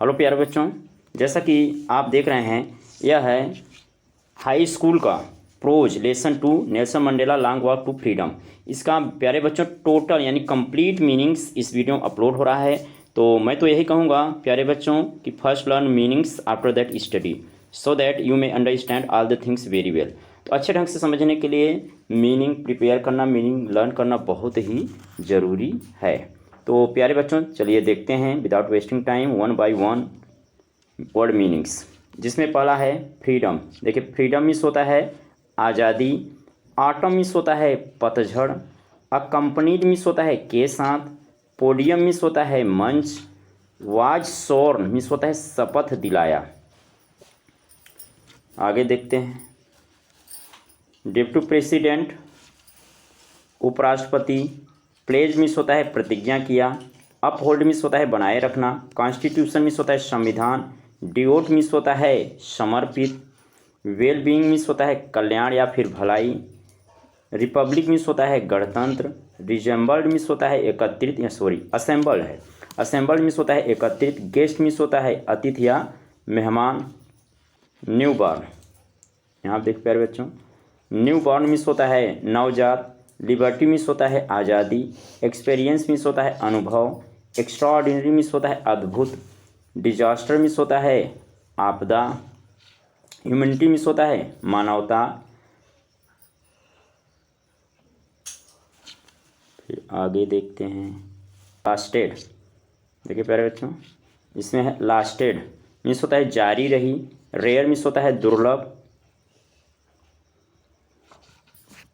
Hello प्यारे बच्चों, जैसा कि आप देख रहे हैं, यह है हाई स्कूल का prose lesson 2 Nelson Mandela long walk to freedom. इसका प्यारे बच्चों टोटल यानी कंप्लीट मीनिंग्स इस वीडियो में अपलोड हो रहा है। तो मैं तो यही कहूँगा प्यारे बच्चों कि first learn meanings after that study so that you may understand all the things very well. तो अच्छे ढंग से समझने के लिए मीनिंग प्रिपेयर करना, मीनिंग लर्न करना बहुत ही ज़रूरी है। तो प्यारे बच्चों चलिए देखते हैं without wasting time one by one word meanings, जिसमें पहला है फ्रीडम। देखिए, फ्रीडम मीन्स होता है आज़ादी, ऑटम मीन्स होता है पतझड़, अकम्पनीड मीन्स होता है के साथ, पोडियम मीन्स होता है मंच, वाज शोर्न मीन्स होता है शपथ दिलाया। आगे देखते हैं, डिप्टी प्रेसिडेंट उपराष्ट्रपति, प्लेज मीन्स होता है प्रतिज्ञा किया, अपहोल्ड मीन्स होता है बनाए रखना, कॉन्स्टिट्यूशन मीन्स होता है संविधान, डिवोट मीन्स होता है समर्पित, वेल बीइंग मीन्स होता है कल्याण या फिर भलाई, रिपब्लिक मीन्स होता है गणतंत्र, रिजेंबल्ड मीन्स होता है एकत्रित या असेंबल्ड है, असेंबल्ड मीन्स होता है एकत्रित, गेस्ट मीन्स होता है अतिथि या मेहमान, न्यू बॉर्न। यहाँ देख प्यारे बच्चों, न्यू बॉर्न मीन्स होता है नवजात, लिबर्टी मीन्स होता है आज़ादी, एक्सपीरियंस मीन्स होता है अनुभव, एक्स्ट्राऑर्डिनरी मीन्स होता है अद्भुत, डिजास्टर मीन्स होता है आपदा, ह्यूमैनिटी मीन्स होता है मानवता। फिर आगे देखते हैं लास्टेड। देखिए प्यारे बच्चों, इसमें है लास्टेड मीन्स होता है जारी रही, रेयर मीन्स होता है दुर्लभ,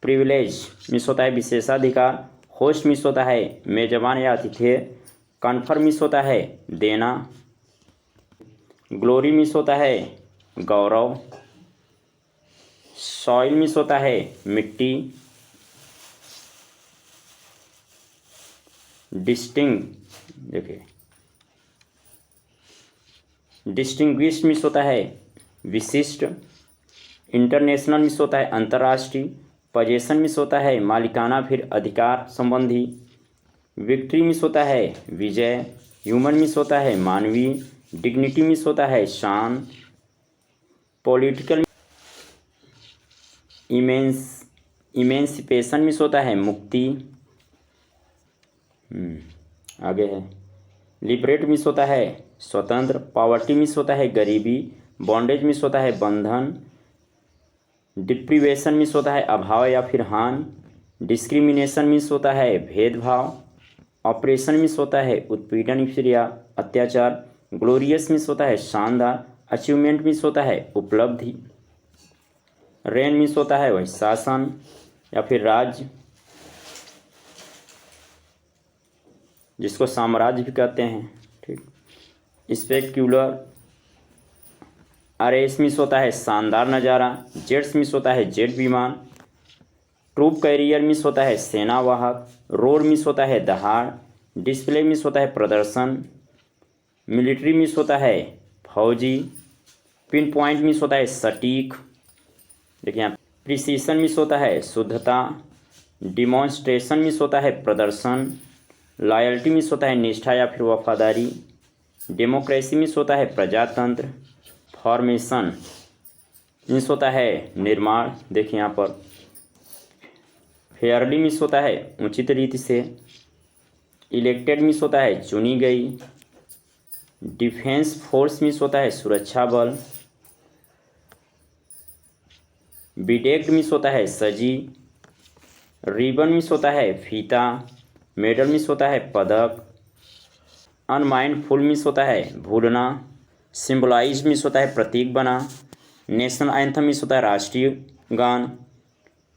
प्रिविलेज मीन्स होता है विशेषाधिकार, होस्ट मीन्स होता है मेजबान या अतिथि, कन्फर मीन्स होता है देना, ग्लोरी मीन्स होता है गौरव, सॉइल मीन्स होता है मिट्टी, डिस्टिंग्विश्ड मीन्स होता है विशिष्ट, इंटरनेशनल मीन्स होता है अंतर्राष्ट्रीय, पोजेशन मीन्स होता है मालिकाना फिर अधिकार संबंधी, विक्ट्री मीन्स होता है विजय, ह्यूमन मीन्स होता है मानवीय, डिग्निटी मीन्स होता है शान, पॉलिटिकल इमेंसिपेशन मीन्स होता है मुक्ति। आगे है लिबरेट मीन्स होता है स्वतंत्र, पॉवर्टी मीन्स होता है गरीबी, बॉन्डेज मीन्स होता है बंधन, डिप्रीवेशन मीन्स होता है अभाव या फिर हान, डिस्क्रिमिनेशन मीन्स होता है भेदभाव, ऑपरेशन मीन्स होता है उत्पीड़न फिर या अत्याचार, ग्लोरियस मीन्स होता है शानदार, अचीवमेंट मीन्स होता है उपलब्धि, रेन मीन्स होता है वही शासन या फिर राज्य, जिसको साम्राज्य भी कहते हैं। ठीक, स्पेक्ट्यूलर आरएस मिस होता है शानदार नज़ारा, जेट्स मिस होता है जेट विमान, ट्रूप कैरियर मिस होता है सेना वाहक, रोड मिस होता है दहाड़, डिस्प्ले मिस होता है प्रदर्शन, मिलिट्री मिस होता है फौजी, पिन पॉइंट मिस होता है सटीक। देखिए यहाँ प्रिसीशन मिस होता है शुद्धता, डिमॉन्स्ट्रेशन मिस होता है प्रदर्शन, लॉयल्टी मिस होता है निष्ठा या फिर वफादारी, डेमोक्रेसी मिस होता है प्रजातंत्र, फॉर्मेशन मीन्स होता है निर्माण। देखिए यहाँ पर फेयरली मीन्स होता है उचित रीति से, इलेक्टेड मीन्स होता है चुनी गई, डिफेंस फोर्स मीन्स होता है सुरक्षा बल, बिडेक्ड मीन्स होता है सजी, रिबन मीन्स होता है फीता, मेडल मीन्स होता है पदक, अनमाइंडफुल मीन्स होता है भूलना, सिम्बलाइज मीन्स होता है प्रतीक बना, नेशनल एंथम मीन्स होता है राष्ट्रीय गान,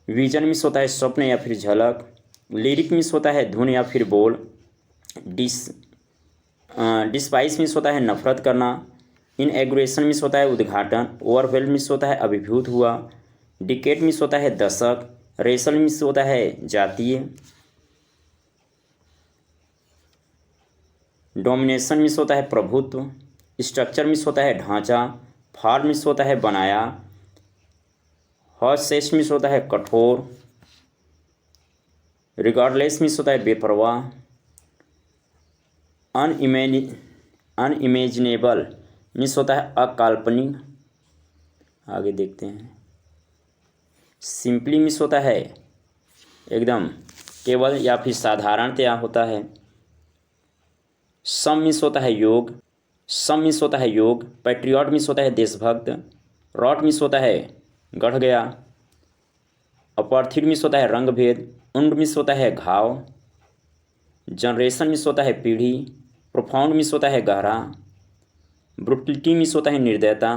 विजन मीन्स होता है स्वप्न या फिर झलक, लिरिक मीन्स होता है धुन या फिर बोल, डिस्पाइस मीन्स होता है नफरत करना, इनएग्रेशन मीन्स होता है उद्घाटन, ओवरवेल मीन्स होता है अभिभूत हुआ, डिकेट मीन्स होता है दशक, रेसल मीन्स होता है जातीय, डोमिनेशन मीन्स होता है प्रभुत्व, स्ट्रक्चर मीन्स होता है ढांचा, फॉर्म मीन्स होता है बनाया, हॉर्सेस मीन्स होता है कठोर, रिगार्डलेस मीन्स होता है बेपरवाह, अनइमेजिनेबल मीन्स होता है अकाल्पनिक। आगे देखते हैं। सिंपली मीन्स होता है एकदम केवल या फिर साधारणतया होता है। सम मीन्स होता है योग। सम मीन्स होता है योग। पैट्रियट मीन्स होता है देशभक्त। रॉट मीन्स होता है गढ़ गया। अपॉर्थिड मीन्स होता है रंग भेद। उंड मीन्स होता है घाव। जनरेशन मीन्स होता है पीढ़ी। प्रोफाउंड मीन्स होता है गहरा। ब्रुटलिटी मीन्स होता है निर्दयता।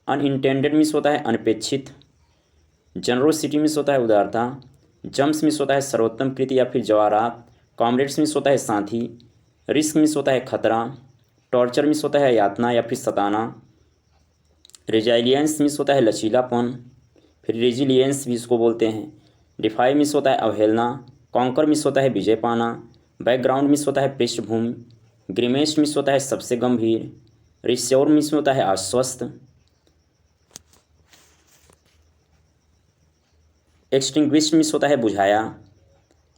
अनइंटेंडेड मीन्स होता है अनपेक्षित। जनरोसिटी मीन्स होता है उदारता। जम्स मीन्स होता है सर्वोत्तम कृति या फिर जवाहरात। कॉमरेड्स मीन्स होता है साथी। रिस्क मीन्स होता है खतरा। टॉर्चर मीन्स होता है यातना या फिर सताना। रेजिलियंस मीन्स होता है लचीलापन। फिर रेजिलियंस भी इसको बोलते हैं। डिफाई मीन्स होता है अवहेलना। कॉन्कर मीन्स होता है विजय पाना। बैकग्राउंड मीन्स होता है पृष्ठभूमि। ग्रीमेस्ट मीन्स होता है सबसे गंभीर। रिश्योर मीन्स होता है आश्वस्त। एक्सटिंग्विश्ड मीन्स होता है बुझाया।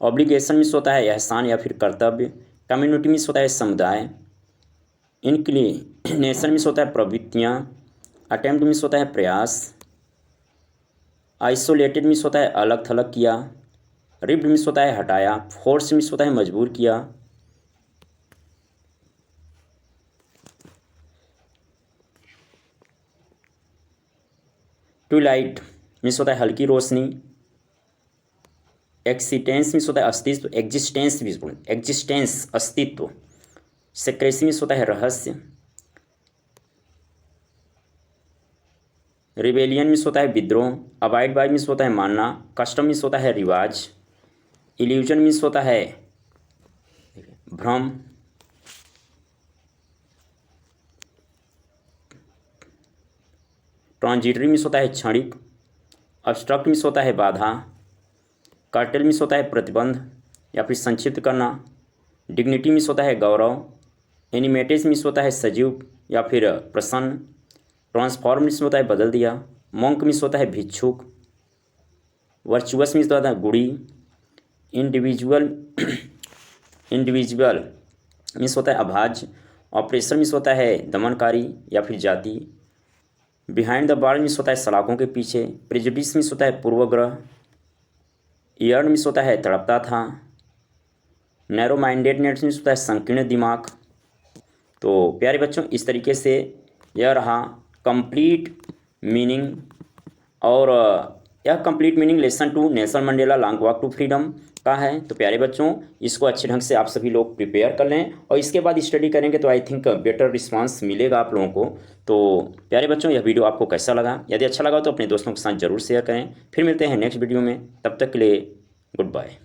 ऑब्लिगेशन मीन्स होता है एहसान या फिर कर्तव्य। कम्युनिटी मीन्स होता है समुदाय। इंक्लिनेशन मीन्स होता है प्रवृत्तियाँ। अटेम्प्ट मीन्स होता है प्रयास। आइसोलेटेड मीन्स होता है अलग थलग किया। रिप्ड मीन्स होता है हटाया। फोर्स मीन्स होता है मजबूर किया। ट्विलाइट मीन्स होता है हल्की रोशनी। एक्सिस्टेंस मीन्स होता है अस्तित्व। एग्जिस्टेंस भी एग्जिस्टेंस अस्तित्व। सेक्रेसी मीन्स होता है रहस्य। रिबेलियन मीन्स होता है विद्रोह। अबाइड बाय मीन्स होता है मानना। कस्टम मीन्स होता है रिवाज। इल्यूजन मीन्स होता है भ्रम। ट्रांजिटरी मीन्स होता है क्षणिक। अब्स्ट्रक्ट मीन्स होता है बाधा। कार्टेल मीन्स होता है प्रतिबंध या फिर संक्षिप्त करना। डिग्निटी मीन्स होता है गौरव। एनिमेटेज मीन्स होता है सजीव या फिर प्रसन्न। ट्रांसफॉर्म मीन्स होता है बदल दिया। मॉन्क मीन्स होता है भिक्षुक। वर्चुअस मीन्स होता है गुड़ी। इंडिविजुअल मीन्स होता है अभाज्य। ऑपरेशन मीन्स होता है दमनकारी या फिर जाति। बिहाइंड द बार मीन्स होता है सलाखों के पीछे। प्रेजुडिस मीन्स होता है पूर्वग्रह। ईयर्न मीन्स होता है तड़पता था। नैरो माइंडेडनेस मीन्स होता है संकीर्ण दिमाग। तो प्यारे बच्चों इस तरीके से यह रहा कंप्लीट मीनिंग। और यह complete meaning lesson 2 Nelson Mandela long walk to freedom का है। तो प्यारे बच्चों इसको अच्छे ढंग से आप सभी लोग प्रिपेयर कर लें और इसके बाद स्टडी करेंगे तो आई थिंक बेटर रिस्पांस मिलेगा आप लोगों को। तो प्यारे बच्चों यह वीडियो आपको कैसा लगा? यदि अच्छा लगा तो अपने दोस्तों के साथ जरूर शेयर करें। फिर मिलते हैं नेक्स्ट वीडियो में, तब तक के लिए गुड बाय।